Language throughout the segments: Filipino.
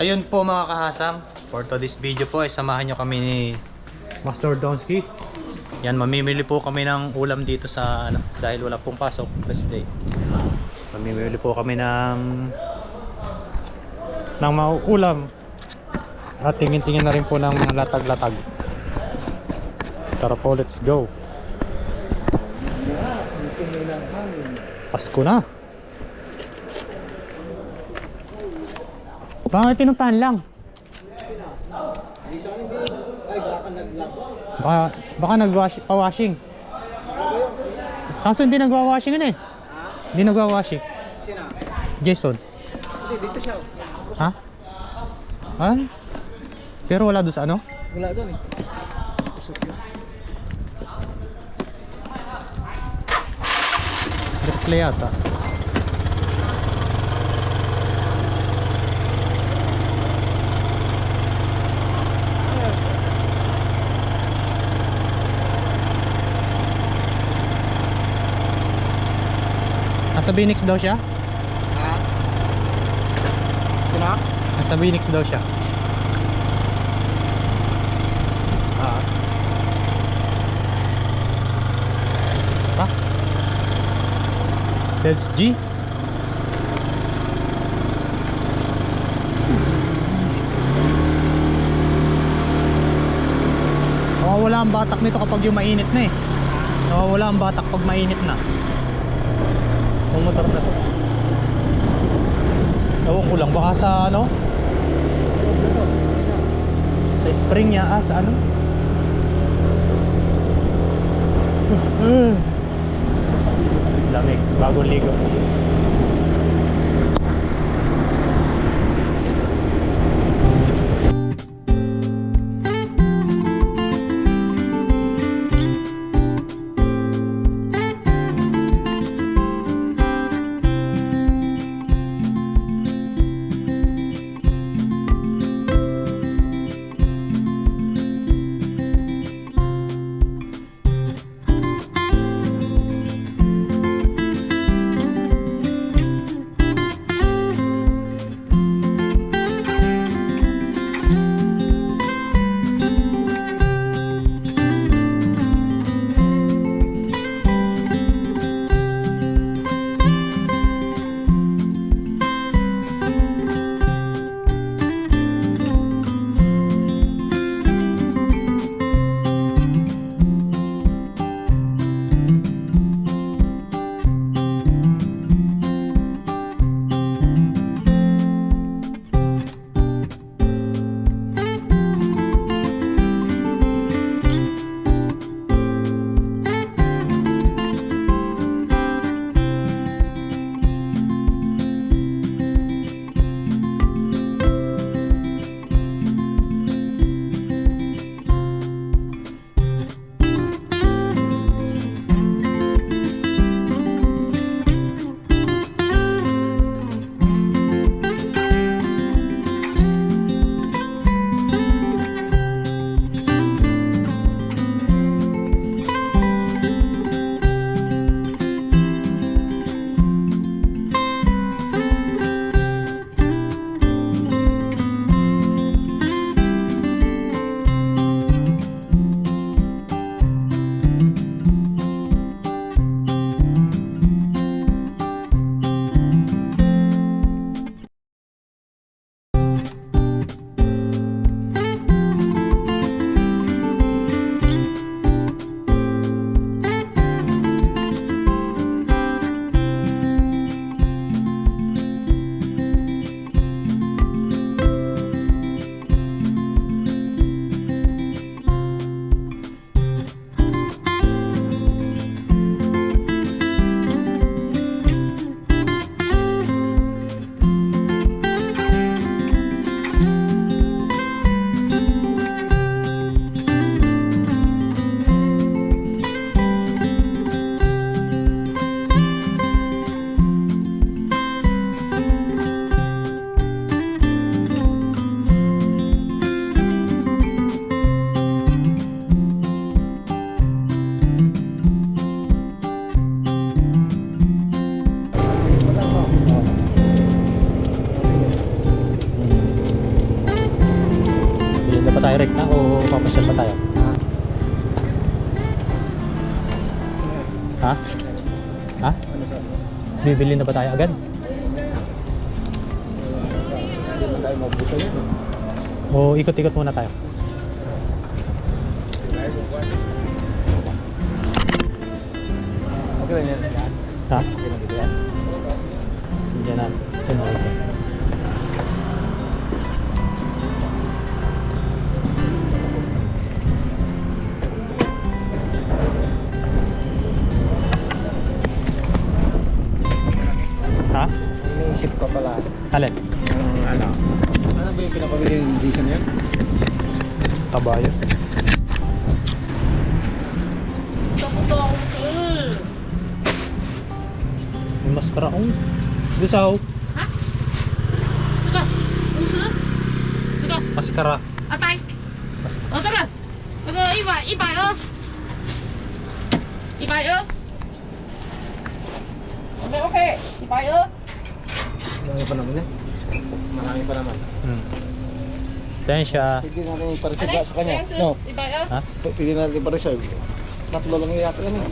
ayun po mga kahasam, for today's video po ay samahan nyo kami ni Master Donsky. Yan, mamimili po kami ng ulam dito sa ano, dahil wala pong pasok rest day. Mamimili po kami ng mauulam at tingin-tingin na rin po ng mga latag-latag. Tara po, let's go. Pasko na. Bakit pinuntahan lang? Baka nag-washing. Kaso hindi nagwa-washing yun eh. Hindi nagwa-washing. Sino? Jason. Hindi, dito siya. Ha? Ay? Pero wala doon sa ano? Wala doon eh. Kusok yun. Replay yata. Nasa Phoenix daw siya? Ha? Sino? Nasa Phoenix daw siya. Ha? That's G? Nawawala ang batak nito kapag yung mainit na eh. Nawawala ang batak pag mainit na. Yung motor na to. Ewan ko lang, baka sa ano? Sa spring niya, sa ano? Lamig, bagong ligo. ba tayo? Ha? Ha? Ano sabi? Bibili na ba tayo agad? Hindi na tayo magbusa yun. O ikot-ikot muna tayo? Okay lang yan. Ha? Okay lang dito yan. Diyan na. Sunod. Ha? Iniisip ko pala. Alin? Ano? Ano ba yung pinapabili yung diesel yan? Kabayo. May maskara ko. Gusaw. Hả? Tức rồi, uống sữa. Tức rồi, Maskara. à tay. Maskara. Tức rồi. Tức rồi, y bài ơ. Y bài ơ. Okay, okay. Y bài ơ. Marami pa naman eh. Marami pa naman. Tensya. Pwede natin ipareserve sa kanya. No. Y bài ơ. Ha? Pwede natin ipareserve. Tatlo lang yata yan eh.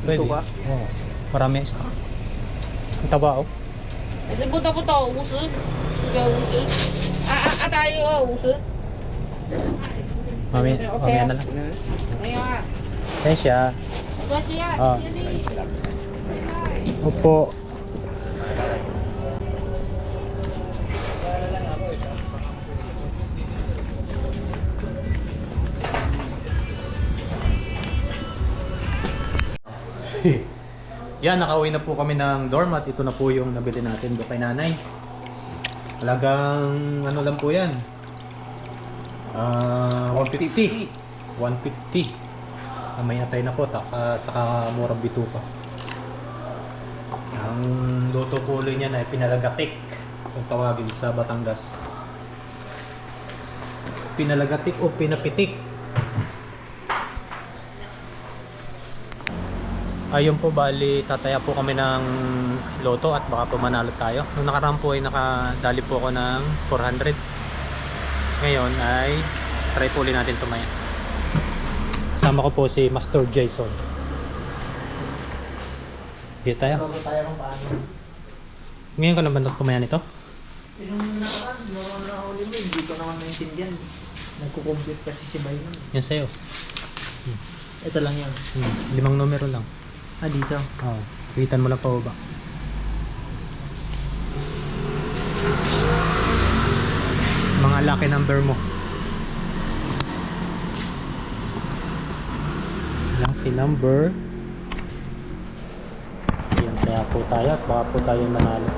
Pwede. Ito ba? Oo. Marami stock. Ang taba oh. Để bút tao uống sữa. Giờ uống sữa. À tay uống sữa. Mamaya na lang. Đây à. Tensya. Qua chia. Ah. Chia đi. Opo. Yan, nakauwi na po kami ng dorm at ito na po yung nabili natin do kay nanay. Talagang ano lang po yan. 150. 150. May atay na po, saka murang bituka. Ang luto po ulit niya na pinalagatik kung tawagin sa Batangas. Pinalagatik o pinapitik. Ayun po, bali tataya po kami ng loto at baka po manalo tayo. Nung nakaraan po ay nakadali po ako ng 400. Ngayon ay try po ulit natin tumaya. Kasama ko po si Master Jason. Dito tayo. tayo kung paano. Ngayon ka lang ba tumaya nito? Yung nakaraan, nahuli mo, hindi ko naman naintindihan. Nagko-compute kasi si Bay nun. Yan sa'yo. Ito lang yan. 5 numero lang. Ah, dito. Oo. Pitan mo lang pa ba? Mga lucky number mo. Lucky number. Ayan, kaya po tayo at baka po tayo manalo.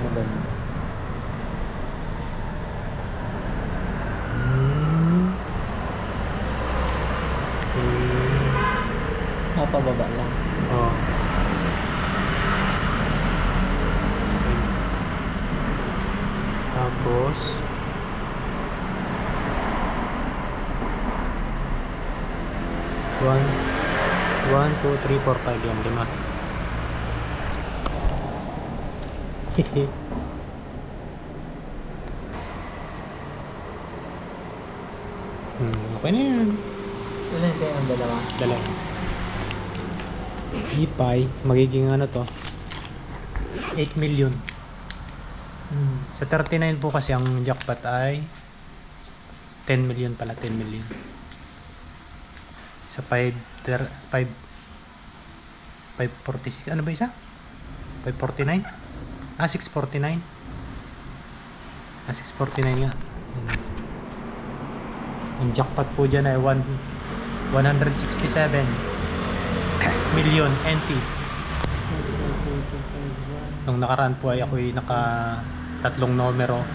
Maganda. Pababa lang. Oh. Tapos one, 2, 3, 4, 5 yan, 5. Hehe. Okay na yan. Ilan kayo ang dalawa? Dalawa. Ipay, magiging ano to? 8 million. Sa 39 po kasi ang jackpot ay 10 million pala, 10 million. Sa 546, ano ba isa? 549? 649. 649 nga. Ang jackpot po dyan ay 167 million NT. Nung nakaraan po ay ako'y naka 3 numero,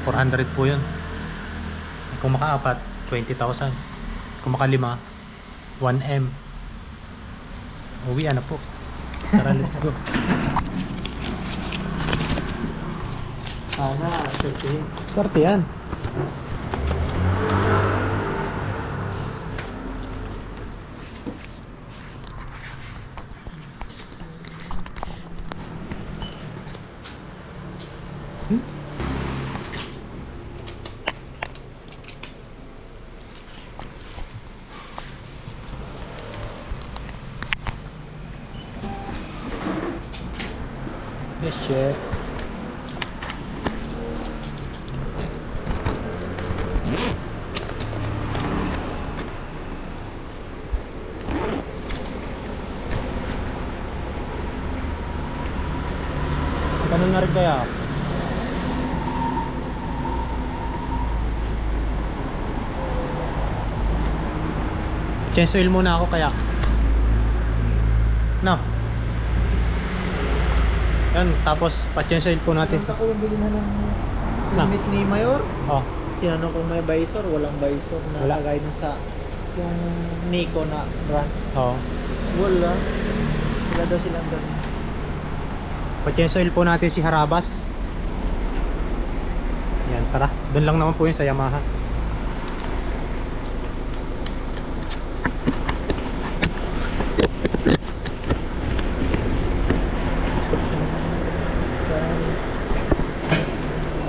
400 po yun. Kung maka-4, 20,000. Kung maka-5, 1M. Uwi na po. Tara, let's go. Sana, swertihin. Swerte yan. Yes, chef. Ganun na rin kaya. Change oil muna ako kaya. No. Yan, tapos pa-change oil po natin. Punta ko yung bilhin ng Na. limit ni Mayor. Oh, Tinanong kung may visor, walang visor na Wala. lagay dun sa yung Nico na brand. oh. Wala. Wala daw silang doon. Pa-change oil po natin si Harabas. Yan, tara. Doon lang naman po yun sa Yamaha.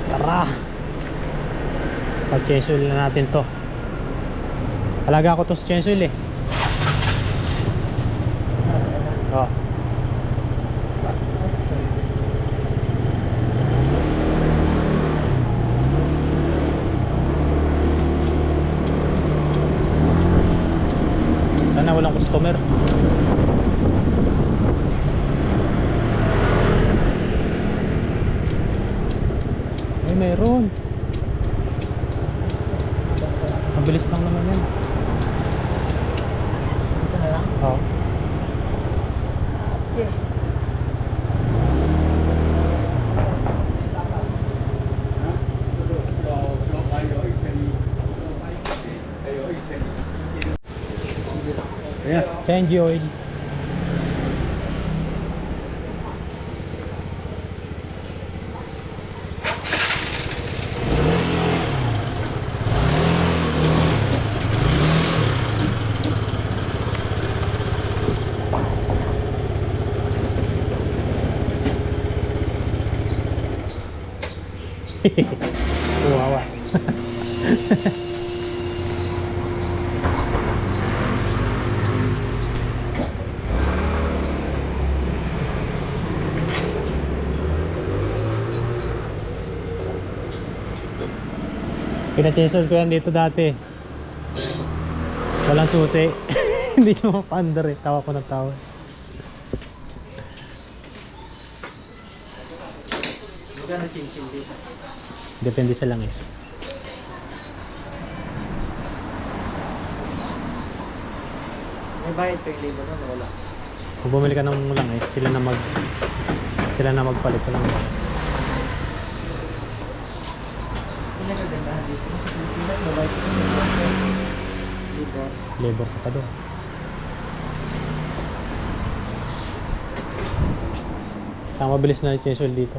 Tara. Pa-change oil na natin to. Alaga ko to sa change oil eh. Oh. Sana walang customer. Ay, meron. Mabilis lang naman yan. Ito na lang. Oo. Okay. Ayan, change oil. Wawa. Pina-chainsaw ko yan dito dati. Walang susi. Hindi nyo mapandar eh. Tawa ko ng tawa. Magkano chin-chin dito? Depende sa langis. May bayad pa yung labor na wala. Kung bumili ka ng langis, sila na magpalit ko lang. Pinagagandahan dito. Sa Pilipinas, mabait ko sa labor. Labor ka pa doon. Kaya mabilis na yung chainsaw dito.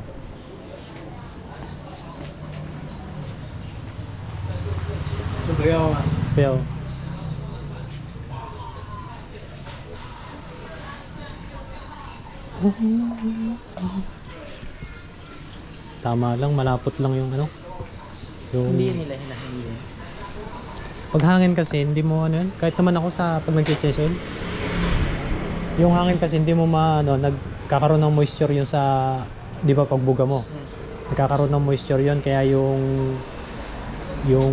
Subayaw nga. Pero tama lang, malapot lang yung ano. Yung Hindi nila hinahingi. pag hangin kasi hindi mo ano yun. Kahit naman ako sa pag nag-change oil. Yung hangin kasi hindi mo nagkakaroon ng moisture yun sa, di ba, pagbuga mo. Nagkakaroon ng moisture yun kaya yung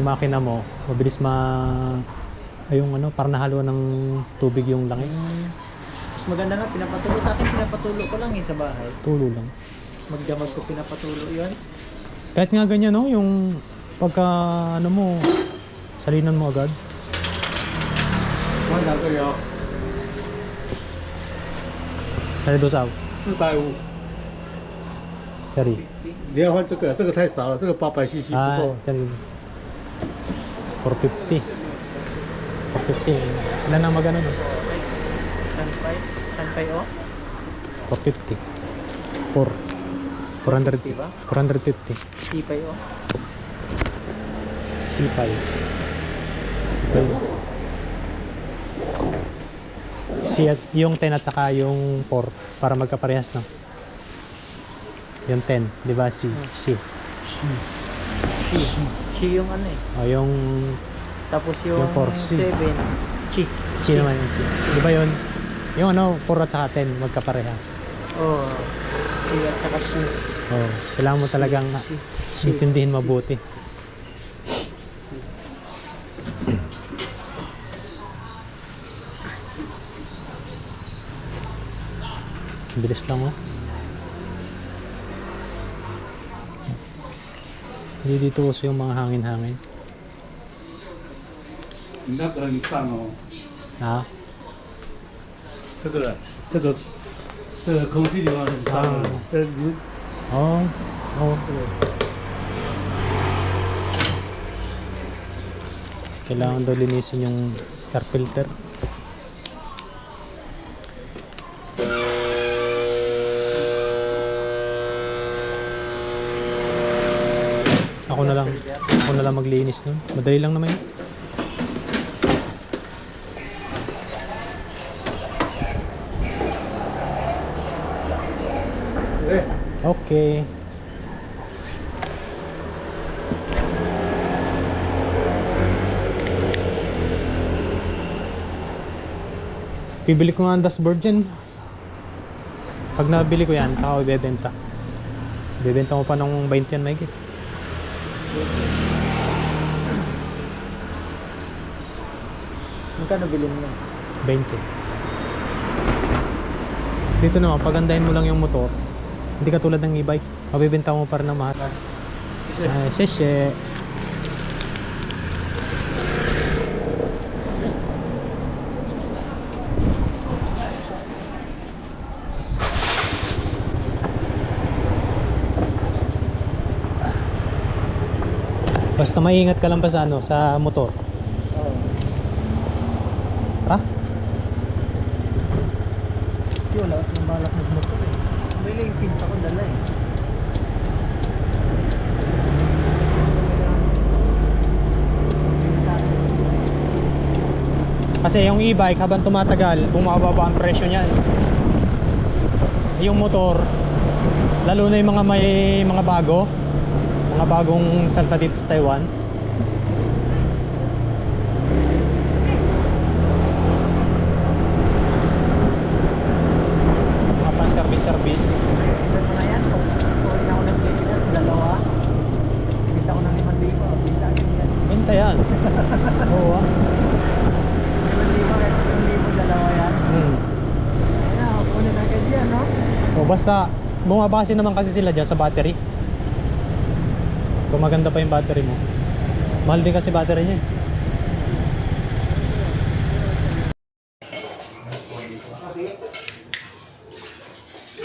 makina mo mabilis yung ano, parang nahaluan ng tubig yung langis. Mas maganda nga, pinapatulo sa akin, pinapatulo ko lang sa bahay. Tulo lang. Magdamag ko pinapatulo yun. Kahit nga ganyan, no, yung pagka ano mo, salinan mo agad. Wala ko yun. Sali doon sa 450， Sari. 你要换这个，这个太少了，这个800cc 不 Ah, 够。 sari. 450. 450. Sila na magano no? Sanpay? Sanpay o? 450. 400. Diba? 450. Sipay o? Sipay. Yung 10 at saka yung 4 para magkaparehas no. Yung 10, di ba? Si. Chi yung ano eh. O yung Tapos yung, Yung 4C. 7, chi. Chi naman yung Chi. Di ba yun? Yung ano, 4 at saka 10 magkaparehas. Oh. Shi at saka shi. Oh, kailangan mo talagang intindihin mabuti. Bilis lang oh. Hindi dito uso yung mga hangin-hangin. 你那个你看哦， Ha? 这个空气流很脏的，你 Oh. Oh. Kailangan daw linisin yung air filter. Ako na lang maglinis nun. Madali lang naman yun. Okay. Bibili ko nga ang dashboard dyan. Pag nabili ko yan, saka ko ibebenta. Ibebenta ko pa ng 20 yan, Mike. Magkano bilhin mo? 20. Dito naman, pagandahin mo lang yung motor. Hindi katulad ng e-bike. Mabibenta mo pa rin ng mahal. Ay, sesye. Basta maingat ka lang pa sa ano, sa motor. Oo. Ha? Kasi wala kasi yung balak magmotor eh. May license ako dala eh. Kasi yung e-bike habang tumatagal, bumababa ang presyo niyan. Yung motor, lalo na yung mga may mga bagong salta dito sa Taiwan. Mga pan-service. Ito mo na yan. Kung na ako ng Pilipinas, dalawa. Bita ko ng 5,000. Bita ko yan. Benta yan. Oo ah. 5,000 kahit 1,000 dalawa yan. Kaya kunin na agad yan, no? O basta, bumabase naman kasi sila dyan sa battery. Kung maganda pa yung battery mo. Mahal din kasi battery niya.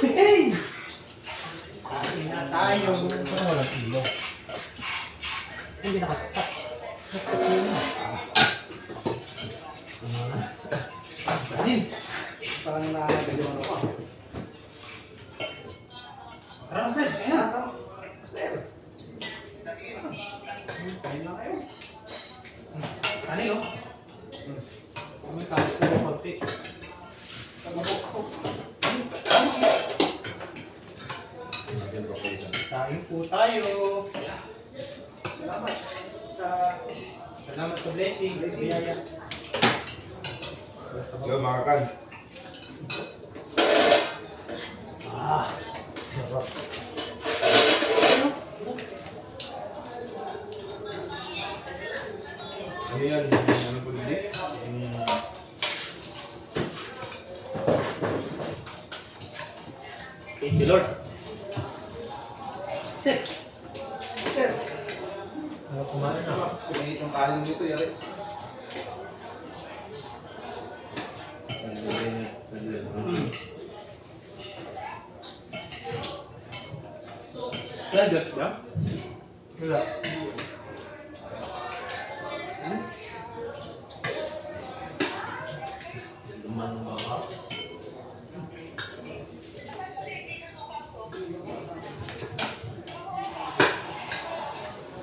Hey! Kain na tayo. Wala kilo. Hindi nakasaksak. Parang nakakagawa ako. Tara, Master. Kaya na. Master. Kain na kayo. Ano yun? May kalis ko yung konti. Kain po tayo. Salamat sa blessing. Biyaya. Yo, makan. Ah. Sarap. Ano yan? Ano po dili? Thank you, Lord. Step. Master. Ano kumain na? Pinahit yung kalim dito, yari. Graduate ba? Wala.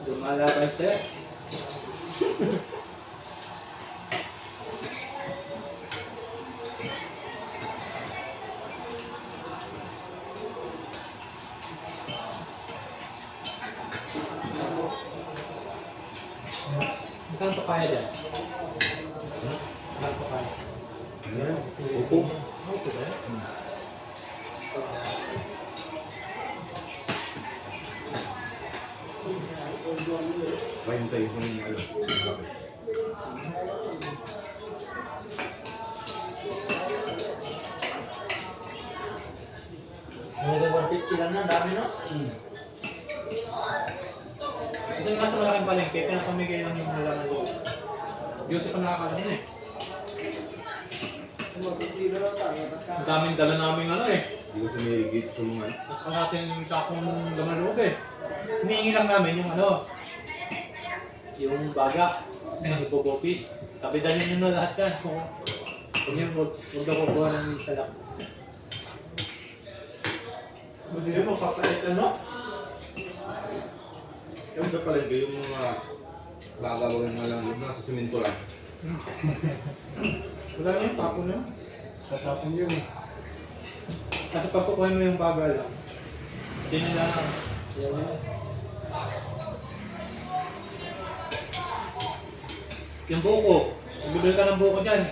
Lumalaban sir. Magkano pa kaya dyan? Magkano pa kaya? Upo. Upo ba yan? 40 yung ano. May 150 lang na, dami no? Ito yung kaso malaking palengke, pinapamigay lang yung halaman doon. Diyos pa nakakalaman eh. Ang daming dala namin ano eh. Hindi ko sumigit sa mga Tapos pa natin yung sakong laman loob eh. Hinihingi lang namin yung ano, yung baga. Kasi nag-bobopis. Sabi dalhin nyo na lahat yan. Kung yun, huwag na kukuha ng isa lang. Hindi mo papalit ano? yung sa palengke, yung mga gagawin nga lang yung nasa simento lang. Wala na yung tapon na. Tatapon yun eh. Kasi pag kukuha mo yung baga lang, hindi nila yung buko. Bibili ka ng buko dyan.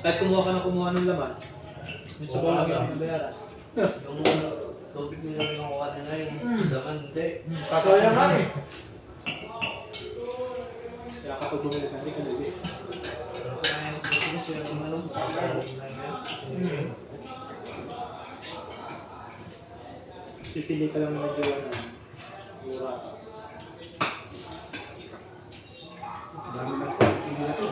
Kahit kumuha ng laman. Yung sabaw lang yung nabayaran. Yung tubig nyo lang yung kuha nila yung laman, hindi. Kaya nga eh. Kaya kapag bumili ka, hindi ka lugi. Pipili ka lang ng medyo mura. Dami na sa sige na ito.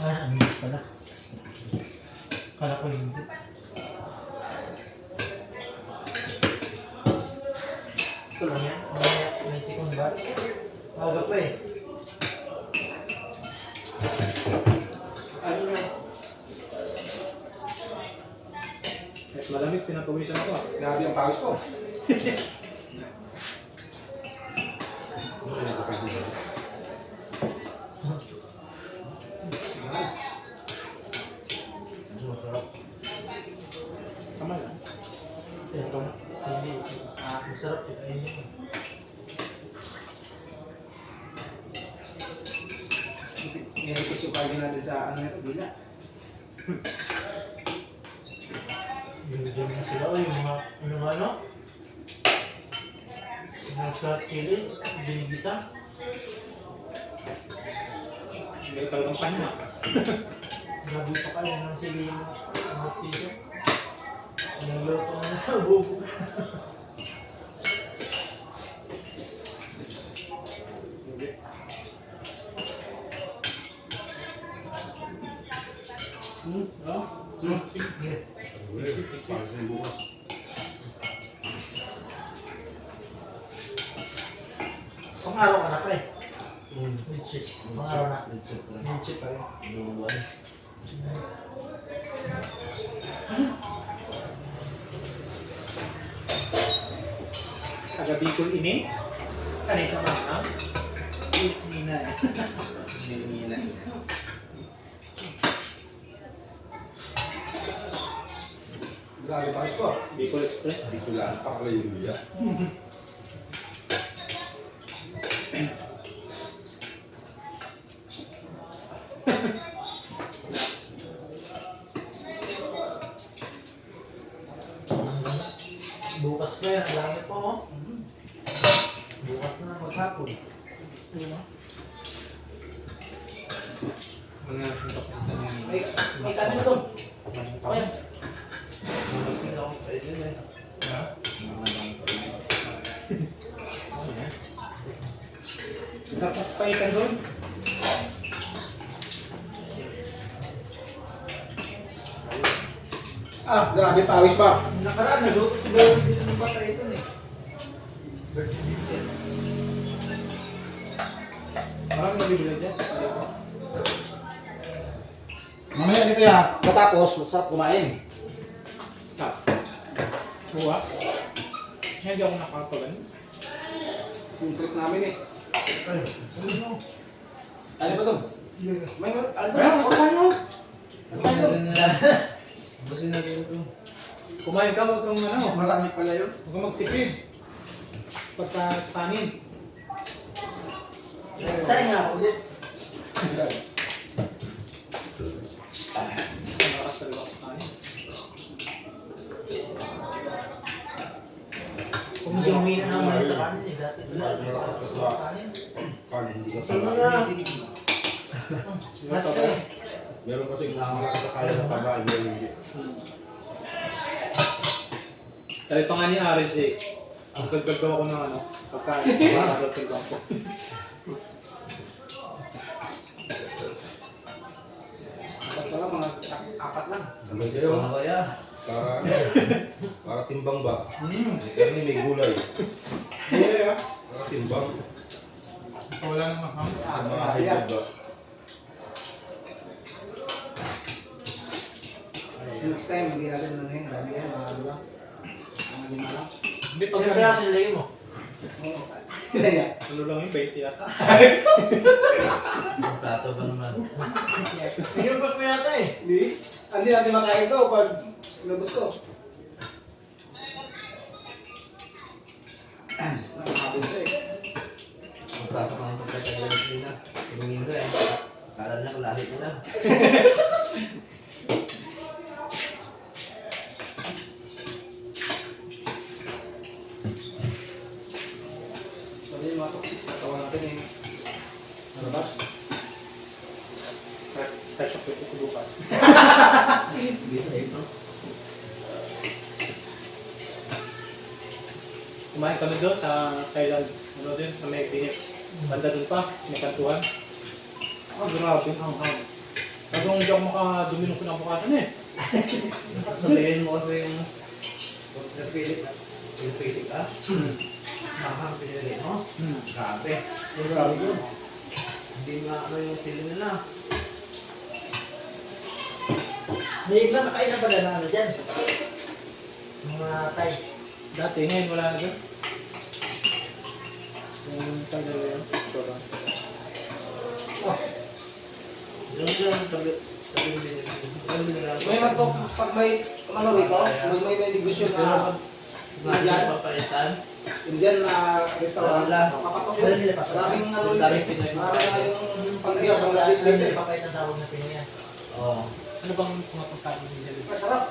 Ang hirap pala. Kala ko hindi. Ito lang yan. May second bar. Aga pa eh. Ano nyo? Kahit malamig, pinapawisan ako ah. Grabe ang pawis ko. Sama lang. Ito. Sili. Masarap ito yun. Nilipis yung kaya natin sa ano ito, bila. Binigyan mo sila o yung mga ano? Nasa chili. Binigisa. May talagang pahinga. Grabe pa kayo ng sili yung mga piso. Anong luto na sa bubo. Pawis na yung bukas. Pang-araw ka na pa eh. Midship. Pang-araw na. Midship pa yun. Taga Bicol ini. Kanay sa mga. Nina eh. Nina. Grabe pawis ko. Bicol Express. Hindi ko lang pakalayo-luya. Bukas pa yan. Ang langit pa oh. Bukas na maghapon. Mga suntok-suntok ng May sabi na doon. Okay. Sarap na paitan doon. Ah, grabe pawis pa. Nakaraan, nagluto si Bawal dito ng bata ito eh. Virgin Vincent. Parang nabibili dyan sa palito. Mamaya dito ya. Matapos, masarap kumain. Buwa. Hindi ako nakakapalan. Yung trip namin eh. Ay, ano? Ano ba ito? May ano Ayan, kumain mo. Busin na dito. Kumain ka, huwag kang ano. Marami pala yun. Huwag kang magtipid. Pagka kanin. Saan nga ulit? Kanin, hindi ka Ano sa Mate. Meron kasi malakas sa kaya ng kabahay, meron hindi. Sabi pa nga ni Aris eh, ang gagagawa ko ng ano, pagkain, makakadating ko. Wala, mga apat lang. Ano sa'yo? Para, para timbang ba? Karni may gulay. Para timbang. Wala namang Mga higad ba? Next time, hindi natin ano yun. Dami yan, mga ano lang. Mga lima lang. Hindi, pag Ano ba nilagay mo? Oo. Kaya. ano lang yung 20 yata. Plato ba naman? Pinubos mo yata eh. Hindi natin makain to pag pinubos ko. Nakakabin to eh. Magpasok ng pagkatagalit nila. Tumingin ko eh. Kala na lahit nila. Sabi yung mga toxic na tawa natin eh. Nalabas. Touch up ito ko bukas. Dito ito. Kumain kami doon sa Thailand. Ano din, sa may Phoenix. Banda doon pa, may kantuhan. Ah, grabe, ang hang. Sabi kong hindi ako makadumi ng pinabukasan eh. Sabihin mo kasi yung Pinipilit ka? Mahang pinili mo? Grabe. Grabe yun. Hindi nga ano yung sili nila. May iba na kayo na pala na ano dyan. Mga Thai. Dati, ngayon wala na doon. Yung Thailand na yun. Ito lang. Oh, Yung sabi yung binili. may magpap pag may ano rito, pag may negosyo na Nandiyan papaitan. Indian na restaurant, Wala. papatok yun. Maraming ano rito. Daming Pinoy. Marami na yung pag-iya, Bangladesh dito. Papait ang tawag na Pinoy. Oo. Ano bang mga pagkain nila? Masarap.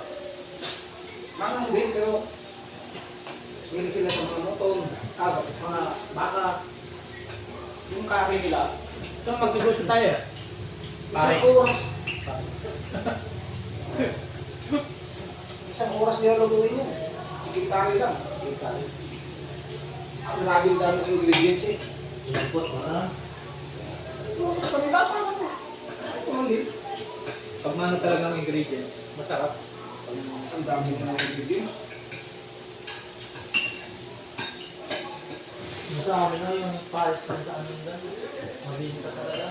Mangang din, pero hindi sila sa mga moton, mga baka. Yung kaki nila, Ito, mag-negosyo tayo. isang oras. Isang oras nila lutuin yun. Sikitari lang. Sikitari. Ang maraming dami ng ingredients eh. Inagpot mo na. Sa kanila, parang ito lang din. Pag mano talaga ang ingredients, masarap. Ang dami ng ingredients. Sa amin na yung pares ng saan nung doon. Mabinta talaga.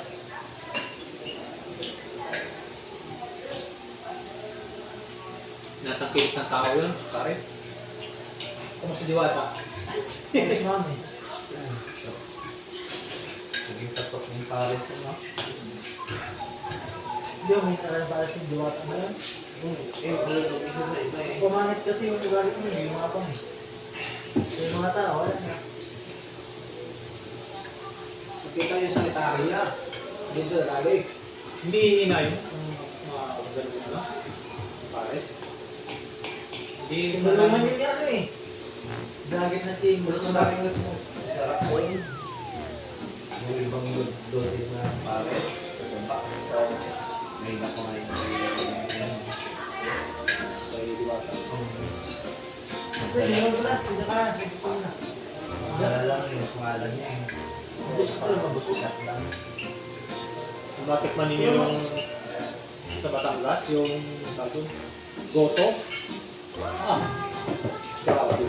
Natangkilik ng tao yun, pares. Kung si Diwata. Pares mami. Naging tatok ng pares ko, no? Hindi, may talagang pares yung diwata na yun. Malulog isa sa iba eh. Pumanit kasi yung ugalit mo, yung mga pang. Yung mga tao, wala na. Nakita yung sanitary niya. Dito na lagi. Hindi ina yun. Mga ganun na. Pares. Hindi Sinulungan yun yan eh. Dragit na si Mas Musto. madaming mas mo. Sarap po yun. Yung ibang dosis na pares. May iba pa nga yung Pwede yun pala, pwede ka, pwede ko na. Wala lang yung pangalan niya eh. Hindi siya pala mabusok. Chat lang. bakit man ninyo yung sa Batangas, yung tawag goto. Ah, grabe.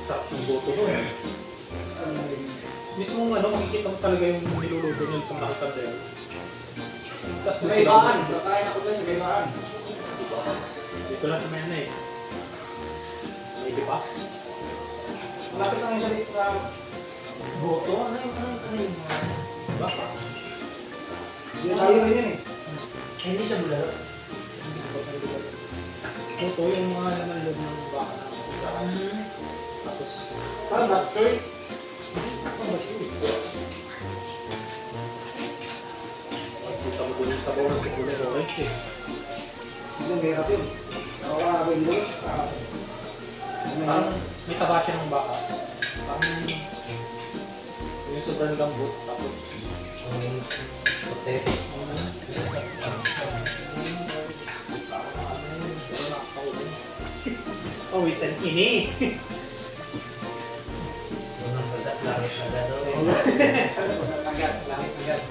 Sarap ng goto doon. Mismo ano, makikita mo talaga yung niluluto nyo sa mga kandel. Tapos Sa Baybaan. Nakain ako doon sa Baybaan. dito lang sa Mena eh. May di ba? Malapit lang yung salit na Boto? Ano yung mga... Diba? yung tayo rin yun eh. Hindi siya bulalo. Goto yung mga laman loob ng baka na masarap. Tapos, Parang bacteria. kita mo doon yung sabaw ng kulay orange eh. Hindi ang hirap yun. Nakawala ko yung doon. Parang may taba siya ng baka. Parang yung sobrang lambot. Tapos, Ang puti. oh, isan ini. Unang bagat, langit na gado eh. Agad, langit agad.